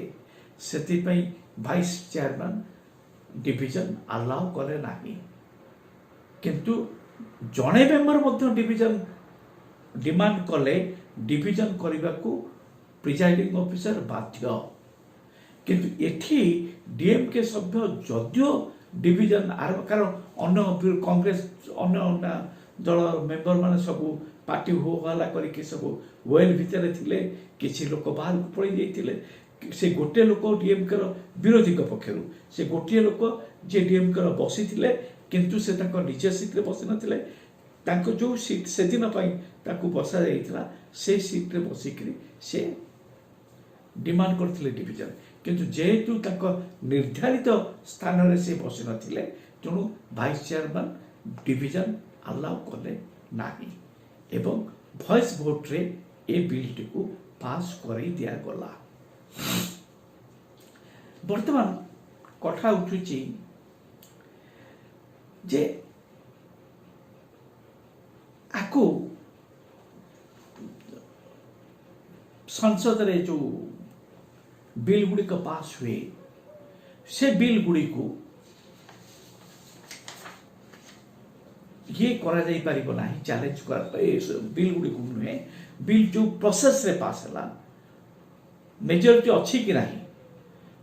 सेति पई वाइस चेयरमैन डिविजन अलाउ करे नाही किंतु जणे मेंबर मध्य डिविजन डिमांड कले डिविजन करने को प्रिजाइडिंग ऑफिसर बाध्य किंतु एठी डीएमके सभ्य जदियो डिविजन आरंभ कारण अन्य कांग्रेस अन्य दल मेंबर माने सबू पार्टी हो हल्ला करके सब वेल भितर थिले किसी लोक बाहर को पड़े जाइए से गोटे लोक डीएमके विरोधी पक्षर से गोटे लोक जे डीएमके बसी थिले किंतु से तांको निज सीट रे बसी नथिले तांको जो सीट से दिन पई ताकू बसा जाइतला से सीट रे बसिकरी से डिमांड करथिले डिविजन किंतु जेहेतु तांको निर्धारित स्थान रे से बसी नथिले तेणु वाइस चेयरमैन डिविजन अलाउ कले नाही एवं वॉइस वोट रे ए बिल को पास करई दिया गला वर्तमान कथा उठुची जे आको संसद रे जो बिल गुड़ी का पास हुए से बिल गुड़ी को ये करा जाई परिबो नाही चैलेंज कर बिल गुड़ी को नुहे बिल जो प्रोसेस रे पास हला मेजॉरिटी अच्छी कि नाही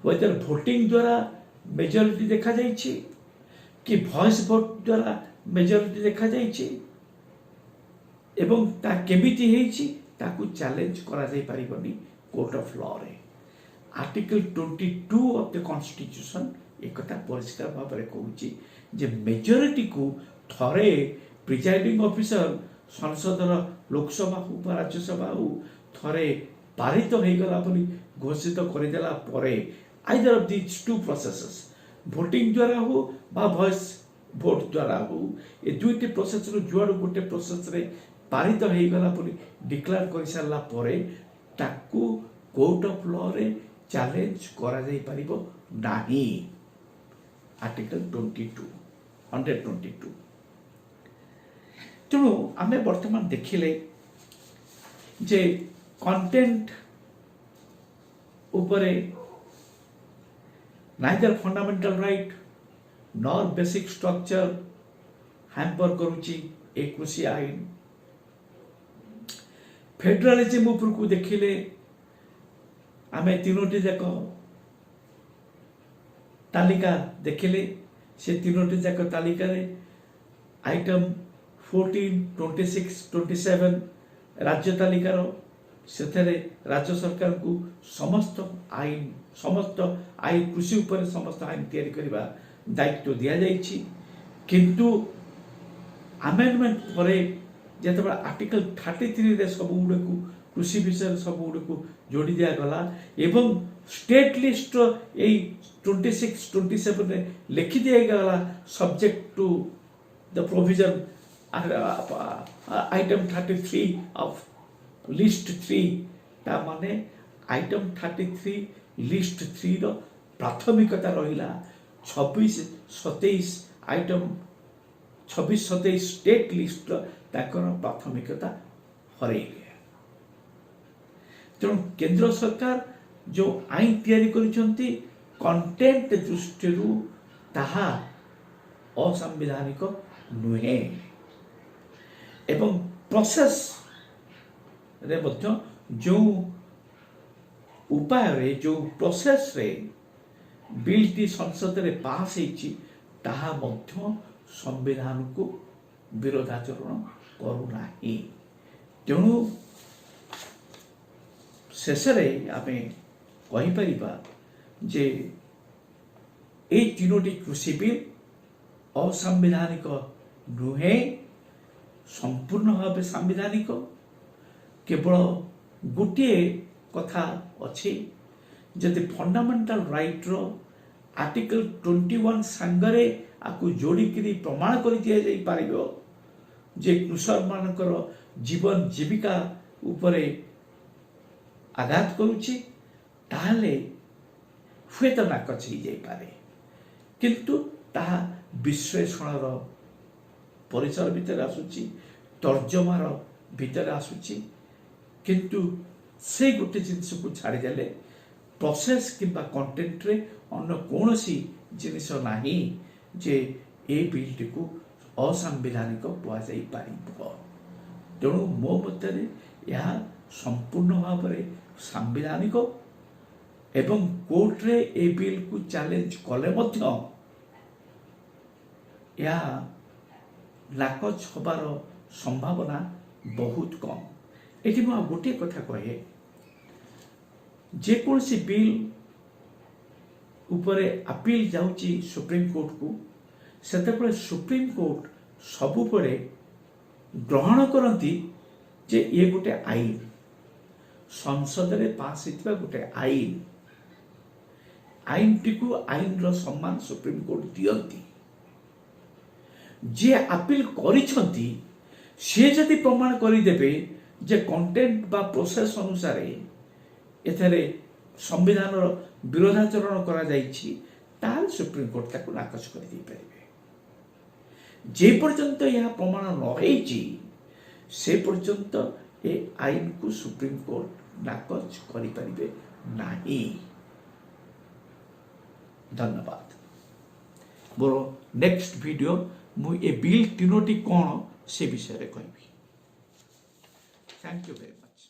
वेदर वोटिंग द्वारा मेजॉरिटी देखा जाइछि कि वॉइस वोट द्वारा मेजॉरिटी देखा जाइछि एवं ता केमिति हेछि ताकू चैलेंज करा जाई परिबोनी कोर्ट ऑफ लॉ रे आर्टिकल 22 ऑफ द कॉन्स्टिट्यूशन एकता परिष्कार भाव रे कहूछि जे मेजॉरिटी को थरे प्रिजाइडिंग ऑफिसर संसदर लोकसभा हो बा राज्यसभा हो थरे पारित हो गला बोली घोषित कर देला परे either of these two processes voting द्वारा हो बा वॉइस वोट द्वारा हो ए दुईटी प्रोसेस रो जुआडो गोटे प्रोसेस रे पारित हो गला बोली डिक्लेयर कर सारला परे ताकू कोर्ट ऑफ लॉ रे चैलेंज करा जाई परिबो नाही आर्टिकल 122 तेणु आमे वर्तमान देखिले जे कंटेंट उपरे neither fundamental right nor basic structure hamper करूची ए कृषि आईन फेडरलिज्म ऊपर को देखिले आमे तीनोटी जाक तालिका देखिले से तीनोटी जाक तालिका रे आइटम 14, 26, 27 राज्य तालिकार से राज्य सरकार को समस्त आईन कृषि उपर समस्त आईन तैयारी करबा दायित्व दिया जाइछि किंतु अमेंडमेंट परे जतबे आर्टिकल 33 रे सब गुडे को कृषि विषय सब गुडे को जोड़ी दिया गला एवं स्टेट लिस्ट ए 26, 27 रे लिखि दिया गला subject to the provision item 33 of list 3 ता माने आइटम 33 लिस्ट 3 रो प्राथमिकता रहिला 26, 27 आइटम 26, 27 स्टेट लिस्ट ताकर प्राथमिकता हरैले तेणु केंद्र सरकार जो आईन तैयारी करिसंती कंटेंट दृष्टि ताहा असंवैधानिक नुहे एवं प्रोसेस रे मध्य जो उपाय रे जो प्रोसेस रे बिल टी संसद रे पास हेची ताहा मध्य संविधान को विरोधाचरण करू नाही तेणु शेष रे आमे कहि परिबा जे ए तीनोटी कृषि बिल असंवैधानिक नुहे संपूर्ण भाव सांविधानिक केवल गोटे कथा अच्छी जदि फंडामेंटल राइट रो आर्टिकल 21 सांगरे आपको जोड़िकी प्रमाण कर दि जाई पारिबो जे कृषक मानकर जीवन जीविका उपरे आघात करुछि ताहले हुए तो नाकच हो जाए किंतु ताहा विश्लेषण परिसर भितर आसुची तर्जमार भितर आसुची किंतु से गोटे जिनस को छाड़देले प्रोसेस किंबा कंटेंट रे अन्य कौन सी जिनिस नाही जे ए बिल को असंवैधानिक कुआई पार तेणु मो मत यह संपूर्ण भाव में सांविधानिक एवं कोर्ट रे ए बिल को चैलेंज कले मध्य या नाकच हबार संभावना बहुत कम। ये गोटे कथा कहे जेकोसी बिल उपरे अपील जाउची सुप्रीम कोर्ट को सेते सुप्रीम कोर्ट सबुबले ग्रहण करती जे ये गोटे आईन संसद रे पास होता गोटे आईन आईन टी को आईन रो सम्मान सुप्रीम कोर्ट दियंती जे अपील करिसंती से जदि प्रमाण करदेवे जे कंटेंट बा प्रोसेस अनुसार एथरे संविधान विरोधाचरण करा जाइछि ताल सुप्रीम कोर्ट ताको नाकच कर दै परिबे जे पर्यंत यह प्रमाण न होइछि से पर्यंत ए आईन को सुप्रीम कोर्ट नाकच करि परिबे नाही। धन्यवाद। मोर नेक्स्ट वीडियो मु ए बिल तीनोटी कौन से विषय रे कहबी। Thank you very much.